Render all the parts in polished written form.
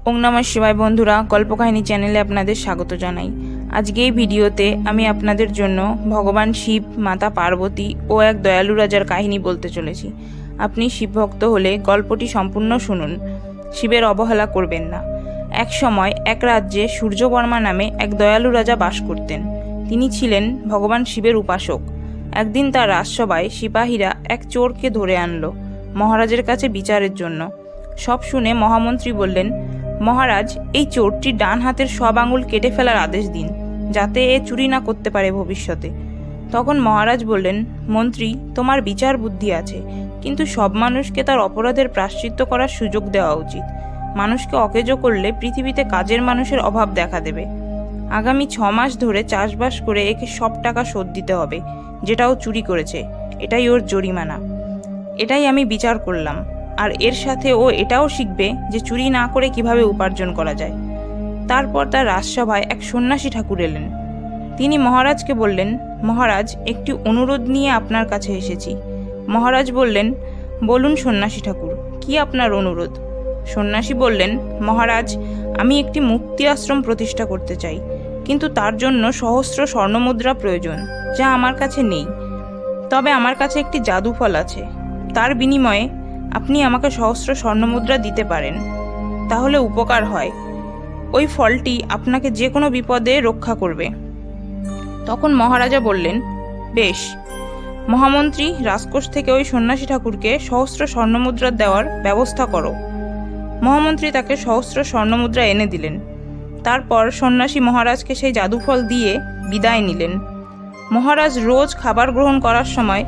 ওং নমঃ শিবায় বন্ধুরা, গল্পকাহিনী চ্যানেলে আপনাদের স্বাগত জানাই। আজকে এই ভিডিওতে আমি আপনাদের জন্য ভগবান শিব, মাতা পার্বতী ও এক দয়ালু রাজার কাহিনী বলতে চলেছি। আপনি শিবভক্ত হলে গল্পটি সম্পূর্ণ শুনুন, শিবের অবহেলা করবেন না। এক সময় এক রাজ্যে সূর্যবর্মা নামে এক দয়ালু রাজা বাস করতেন। তিনি ছিলেন ভগবান শিবের উপাসক। একদিন তার রাজসভায় সিপাহীরা এক চোরকে ধরে আনলো মহারাজের কাছে বিচারের জন্য। সব শুনে মহামন্ত্রী বললেন, মহারাজ, এই চোরটির ডান হাতের সব আঙুল কেটে ফেলার আদেশ দিন, যাতে এ চুরি না করতে পারে ভবিষ্যতে। তখন মহারাজ বললেন, মন্ত্রী, তোমার বিচার বুদ্ধি আছে, কিন্তু সব মানুষকে তার অপরাধের প্রায়শ্চিত্ত করার সুযোগ দেওয়া উচিত। মানুষকে অকেজো করলে পৃথিবীতে কাজের মানুষের অভাব দেখা দেবে। আগামী 6 মাস ধরে চাষবাস করে একে সব টাকা শোধ দিতে হবে, যেটাও চুরি করেছে। এটাই ওর জরিমানা। এটাই আমি বিচার করলাম। আর এর সাথে ও এটাও শিখবে যে চুরি না করে কিভাবে উপার্জন করা যায়। তারপর তার রাজসভায় এক সন্ন্যাসী ঠাকুর এলেন। তিনি মহারাজকে বললেন, মহারাজ, একটি অনুরোধ নিয়ে আপনার কাছে এসেছি। মহারাজ বললেন, বলুন সন্ন্যাসী ঠাকুর, কি আপনার অনুরোধ? সন্ন্যাসী বললেন, মহারাজ, আমি একটি মুক্তি আশ্রম প্রতিষ্ঠা করতে চাই, কিন্তু তার জন্য সহস্র স্বর্ণমুদ্রা প্রয়োজন, যা আমার কাছে নেই। তবে আমার কাছে একটি জাদু ফল আছে। তার বিনিময়ে আপনি আমাকে সহস্র স্বর্ণমুদ্রা দিতে পারেন, তাহলে উপকার হয়। ওই ফলটি আপনাকে যে কোনো বিপদে রক্ষা করবে। তখন মহারাজা বললেন, বেশ। মহামন্ত্রী, রাজকোষ থেকে ওই সন্ন্যাসী ঠাকুরকে সহস্র স্বর্ণমুদ্রা দেওয়ার ব্যবস্থা করো। মহামন্ত্রী তাকে সহস্র স্বর্ণমুদ্রা এনে দিলেন। তারপর সন্ন্যাসী মহারাজকে সেই জাদুফল দিয়ে বিদায় নিলেন। মহারাজ রোজ খাবার গ্রহণ করার সময়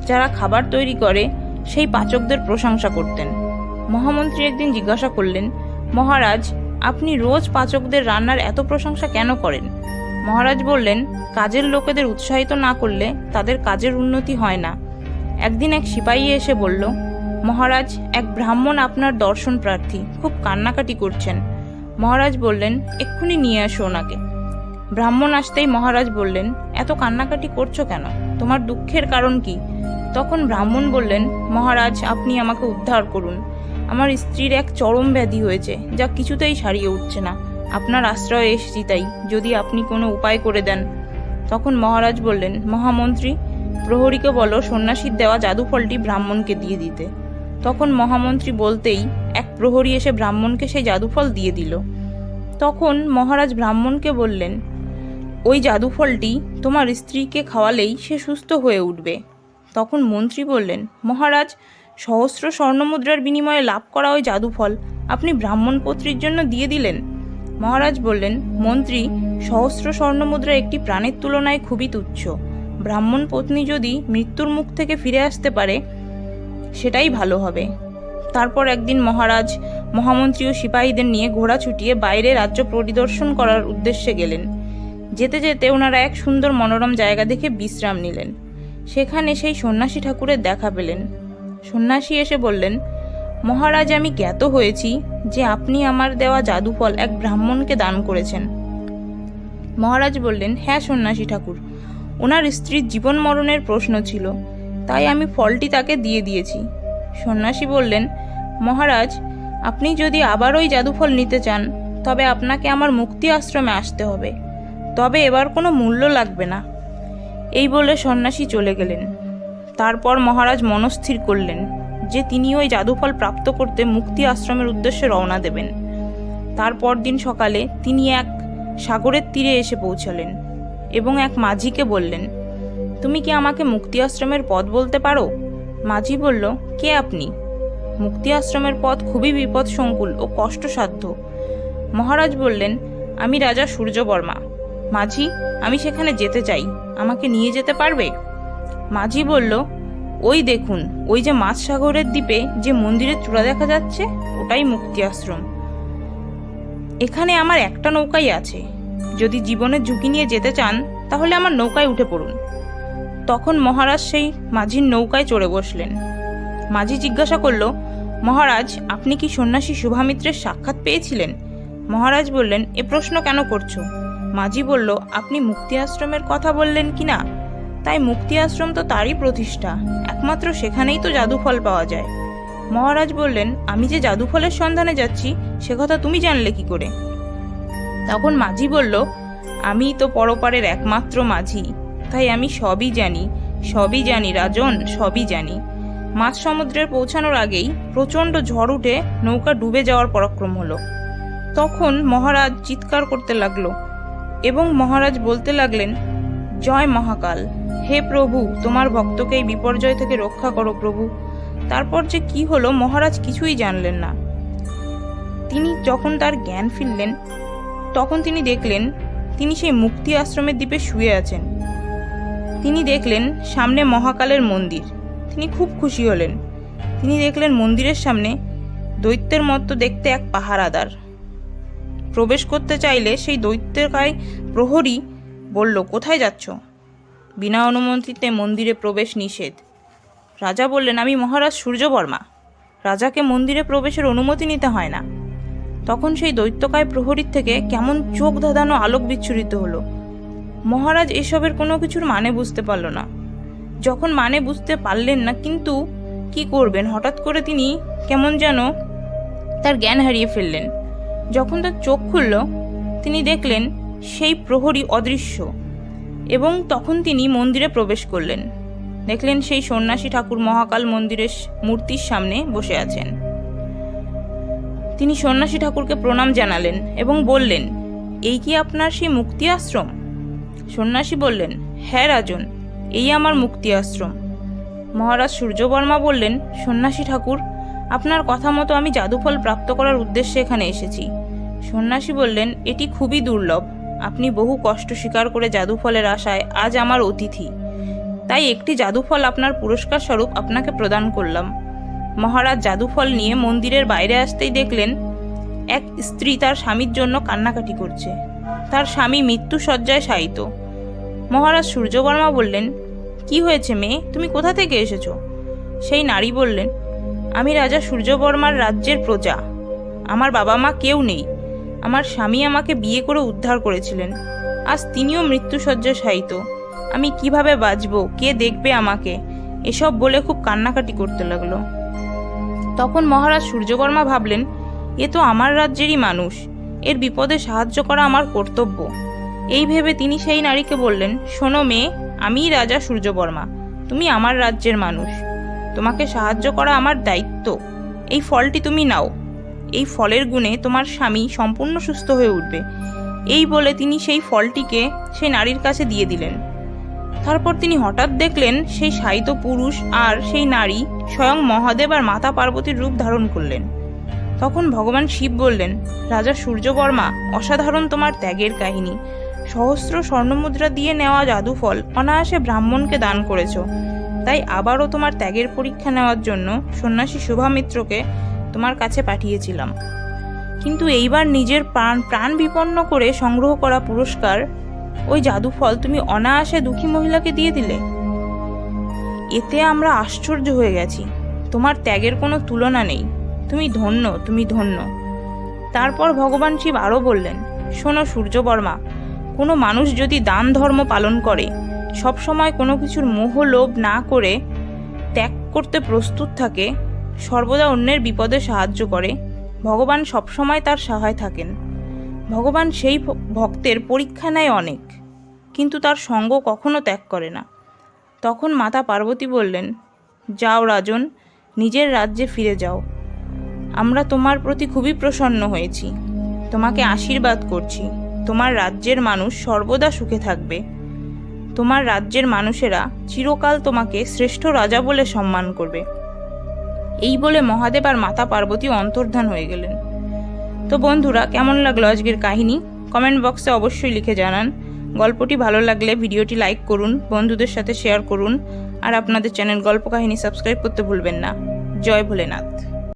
যারা খাবার তৈরি করে সেই পাচকদের প্রশংসা করতেন। মহামন্ত্রী একদিন জিজ্ঞাসা করলেন, মহারাজ, আপনি রোজ পাচকদের রান্নার এত প্রশংসা কেন করেন? মহারাজ বললেন, কাজের লোকেদের উৎসাহিত না করলে তাদের কাজের উন্নতি হয় না। একদিন এক সিপাহী এসে বলল, মহারাজ, এক ব্রাহ্মণ আপনার দর্শন প্রার্থী, খুব কান্নাকাটি করছেন। মহারাজ বললেন, এক্ষুনি নিয়ে আসো ওনাকে। ব্রাহ্মণ আসতেই মহারাজ বললেন, এত কান্নাকাটি করছো কেন? তোমার দুঃখের কারণ কি? তখন ব্রাহ্মণ বললেন, মহারাজ, আপনি আমাকে উদ্ধার করুন। আমার স্ত্রীর এক চরম ব্যাধি হয়েছে, যা কিছুতেই সারিয়ে উঠছে না। আপনার আশ্রয়ে এসেছি তাই, যদি আপনি কোনো উপায় করে দেন। তখন মহারাজ বললেন, মহামন্ত্রী, প্রহরীকে বলো সন্ন্যাসীর দেওয়া জাদুফলটি ব্রাহ্মণকে দিয়ে দিতে। তখন মহামন্ত্রী বলতেই এক প্রহরী এসে ব্রাহ্মণকে সেই জাদুফল দিয়ে দিল। তখন মহারাজ ব্রাহ্মণকে বললেন, ওই জাদুফলটি তোমার স্ত্রীকে খাওয়ালেই সে সুস্থ হয়ে উঠবে। তখন মন্ত্রী বললেন, মহারাজ, সহস্র স্বর্ণমুদ্রার বিনিময়ে লাভ করা ওই জাদুফল আপনি ব্রাহ্মণ পত্রীর জন্য দিয়ে দিলেন। মহারাজ বললেন, মন্ত্রী, সহস্র স্বর্ণমুদ্রা একটি প্রাণের তুলনায় খুবই তুচ্ছ। ব্রাহ্মণ পত্নী যদি মৃত্যুর মুখ থেকে ফিরে আসতে পারে, সেটাই ভালো হবে। তারপর একদিন মহারাজ মহামন্ত্রী ও সিপাহীদের নিয়ে ঘোড়া ছুটিয়ে বাইরে রাজ্য পরিদর্শন করার উদ্দেশ্যে গেলেন। যেতে যেতে ওনারা এক সুন্দর মনোরম জায়গা দেখে বিশ্রাম নিলেন। সেখানে সেই সন্ন্যাসী ঠাকুরের দেখা পেলেন। সন্ন্যাসী এসে বললেন, মহারাজ, আমি জ্ঞাত হয়েছি যে আপনি আমার দেওয়া জাদুফল এক ব্রাহ্মণকে দান করেছেন। মহারাজ বললেন, হ্যাঁ সন্ন্যাসী ঠাকুর, ওনার স্ত্রীর জীবন মরণের প্রশ্ন ছিল, তাই আমি ফলটি তাকে দিয়ে দিয়েছি। সন্ন্যাসী বললেন, মহারাজ, আপনি যদি আবার ওই জাদুফল নিতে চান, তবে আপনাকে আমার মুক্তি আশ্রমে আসতে হবে। তবে এবার কোনো মূল্য লাগবে না। এই বলে সন্ন্যাসী চলে গেলেন। তারপর মহারাজ মনস্থির করলেন যে তিনি ওই জাদুফল প্রাপ্ত করতে মুক্তি আশ্রমের উদ্দেশ্যে রওনা দেবেন। তারপর দিন সকালে তিনি এক সাগরের তীরে এসে পৌঁছালেন এবং এক মাঝিকে বললেন, তুমি কি আমাকে মুক্তি আশ্রমের পথ বলতে পারো? মাঝি বলল, কে আপনি? মুক্তি আশ্রমের পথ খুবই বিপদসংকুল ও কষ্টসাধ্য। মহারাজ বললেন, আমি রাজা সূর্যবর্মা। মাঝি, আমি সেখানে যেতে চাই, আমাকে নিয়ে যেতে পারবে? মাঝি বলল, ওই দেখুন, ওই যে মাঝ সাগরের দ্বীপে যে মন্দিরের চূড়া দেখা যাচ্ছে, ওটাই মুক্তি আশ্রম। এখানে আমার একটা নৌকাই আছে। যদি জীবনের ঝুঁকি নিয়ে যেতে চান, তাহলে আমার নৌকায় উঠে পড়ুন। তখন মহারাজ সেই মাঝির নৌকায় চড়ে বসলেন। মাঝি জিজ্ঞাসা করল, মহারাজ, আপনি কি সন্ন্যাসী শুভামিত্রের সাক্ষাৎ পেয়েছিলেন? মহারাজ বললেন, এ প্রশ্ন কেন করছো? মাঝি বলল, আপনি মুক্তি আশ্রমের কথা বললেন কি না? তাই মুক্তি আশ্রম তো তারই প্রতিষ্ঠা, একমাত্র সেখানেই তো জাদুফল পাওয়া যায়। মহারাজ বললেন, আমি যে জাদু ফলের সন্ধানে যাচ্ছি সে কথা তুমি জানলে কি করে? তখন মাঝি বলল, আমি তো পরপারের একমাত্র মাঝি, তাই আমি সবই জানি রাজন, সবই জানি। মাঝ সমুদ্রের পৌঁছানোর আগেই প্রচণ্ড ঝড় উঠে নৌকা ডুবে যাওয়ার পরাক্রম হলো। তখন মহারাজ চিৎকার করতে লাগলো এবং মহারাজ বলতে লাগলেন, জয় মহাকাল, হে প্রভু, তোমার ভক্তকে এই বিপর্যয় থেকে রক্ষা করো প্রভু। তারপর যে কি হলো মহারাজ কিছুই জানলেন না। তিনি যখন তার জ্ঞান ফিরলেন তখন তিনি দেখলেন তিনি সেই মুক্তি আশ্রমের দ্বীপে শুয়ে আছেন। তিনি দেখলেন সামনে মহাকালের মন্দির। তিনি খুব খুশি হলেন। তিনি দেখলেন মন্দিরের সামনে দৈত্যের মতো দেখতে এক পাহারাদার। প্রবেশ করতে চাইলে সেই দৈত্যকায় প্রহরী বলল, কোথায় যাচ্ছ? বিনা অনুমতিতে মন্দিরে প্রবেশ নিষেধ। রাজা বললেন, আমি মহারাজ সূর্যবর্মা, রাজাকে মন্দিরে প্রবেশের অনুমতি নিতে হয় না। তখন সেই দৈত্যকায় প্রহরীর থেকে কেমন চোখ ধাঁধানো আলোক বিচ্ছুরিত হলো। মহারাজ এসবের কোনো কিছুর মানে বুঝতে পারল না। যখন মানে বুঝতে পারলেন না কিন্তু কি করবেন, হঠাৎ করে তিনি কেমন যেন তার জ্ঞান হারিয়ে ফেললেন। যখন তার চোখ খুলল তিনি দেখলেন সেই প্রহরী অদৃশ্য এবং তখন তিনি মন্দিরে প্রবেশ করলেন। দেখলেন সেই সন্ন্যাসী ঠাকুর মহাকাল মন্দিরের মূর্তির সামনে বসে আছেন। তিনি সন্ন্যাসী ঠাকুরকে প্রণাম জানালেন এবং বললেন, এই কি আপনার সেই মুক্তি আশ্রম? সন্ন্যাসী বললেন, হ্যাঁ রাজন, এই আমার মুক্তি আশ্রম। মহারাজ সূর্যবর্মা বললেন, সন্ন্যাসী ঠাকুর, আপনার কথা মতো আমি জাদুফল প্রাপ্ত করার উদ্দেশ্যে এখানে এসেছি। সন্ন্যাসী বললেন, এটি খুবই দুর্লভ। আপনি বহু কষ্ট স্বীকার করে জাদুফলের আশায় আজ আমার অতিথি, তাই একটি জাদুফল আপনার পুরস্কার স্বরূপ আপনাকে প্রদান করলাম। মহারাজ জাদুফল নিয়ে মন্দিরের বাইরে আসতেই দেখলেন এক স্ত্রী তার স্বামীর জন্য কান্নাকাটি করছে। তার স্বামী মৃত্যুশয্যায় শায়িত। মহারাজ সূর্যবর্মা বললেন, কি হয়েছে মেয়ে, তুমি কোথা থেকে এসেছো? সেই নারী বললেন, আমি রাজা সূর্যবর্মার রাজ্যের প্রজা। আমার বাবা মা কেউ নেই। আমার স্বামী আমাকে বিয়ে করে উদ্ধার করেছিলেন, আজ তিনিও মৃত্যুশয্যায় শায়িত। আমি কিভাবে বাঁচব, কে দেখবে আমাকে, এসব বলে খুব কান্নাকাটি করতে লাগলো। তখন মহারাজ সূর্যবর্মা ভাবলেন, এ তো আমার রাজ্যেরই মানুষ, এর বিপদে সাহায্য করা আমার কর্তব্য। এই ভেবে তিনি সেই নারীকে বললেন, শোনো মেয়ে, আমিই রাজা সূর্যবর্মা, তুমি আমার রাজ্যের মানুষ, তোমাকে সাহায্য করা আমার দায়িত্ব। এই ফলটি তুমি নাও, এই ফলের গুণে তোমার স্বামী সম্পূর্ণ সুস্থ হয়ে উঠবে। এই বলে তিনি সেই ফলটিকে সেই নারীর কাছে দিয়ে দিলেন। তারপর তিনি হঠাৎ দেখলেন সেই শায়িত পুরুষ আর সেই নারী স্বয়ং মহাদেব আর মাতা পার্বতীর রূপ ধারণ করলেন। তখন ভগবান শিব বললেন, রাজা সূর্যবর্মা, অসাধারণ তোমার ত্যাগের কাহিনী। সহস্র স্বর্ণমুদ্রা দিয়ে নেওয়া জাদুফল অনায়াসে ব্রাহ্মণকে দান করেছ, তাই আবারও তোমার ত্যাগের পরীক্ষা নেওয়ার জন্য সন্ন্যাসী শুভামিত্রকে তোমার কাছে পাঠিয়েছিলাম। কিন্তু এইবার নিজের প্রাণ বিপন্ন করে সংগ্রহ করা পুরস্কার, ওই জাদুফল তুমি অনায়াসে দুঃখী মহিলাকে দিয়ে দিলে। এতে আমরা আশ্চর্য হয়ে গেছি। তোমার ত্যাগের কোনো তুলনা নেই। তুমি ধন্য, তুমি ধন্য। তারপর ভগবান শিব আরও বললেন, শোনো সূর্যবর্মা, কোনো মানুষ যদি দান ধর্ম পালন করে, সবসময় কোনো কিছুর মোহ লোভ না করে ত্যাগ করতে প্রস্তুত থাকে, সর্বদা অন্যের বিপদে সাহায্য করে, ভগবান সবসময় তার সহায় থাকেন। ভগবান সেই ভক্তের পরীক্ষা নেয় অনেক, কিন্তু তার সঙ্গ কখনো ত্যাগ করে না। তখন মাতা পার্বতী বললেন, যাও রাজন, নিজের রাজ্যে ফিরে যাও। আমরা তোমার প্রতি খুবই প্রসন্ন হয়েছি, তোমাকে আশীর্বাদ করছি। তোমার রাজ্যের মানুষ সর্বদা সুখে থাকবে। তোমার রাজ্যের মানুষেরা চিরকাল তোমাকে শ্রেষ্ঠ রাজা বলে সম্মান করবে। এই বলে মহাদেব আর মাতা পার্বতী অন্তর্ধান হয়ে গেলেন। তো বন্ধুরা, কেমন লাগলো আজকের কাহিনী? কমেন্ট বক্সে অবশ্যই লিখে জানান। গল্পটি ভালো লাগলে ভিডিওটি লাইক করুন, বন্ধুদের সাথে শেয়ার করুন, আর আপনাদের চ্যানেল গল্প কাহিনী সাবস্ক্রাইব করতে ভুলবেন না। জয় ভোলেনাথ।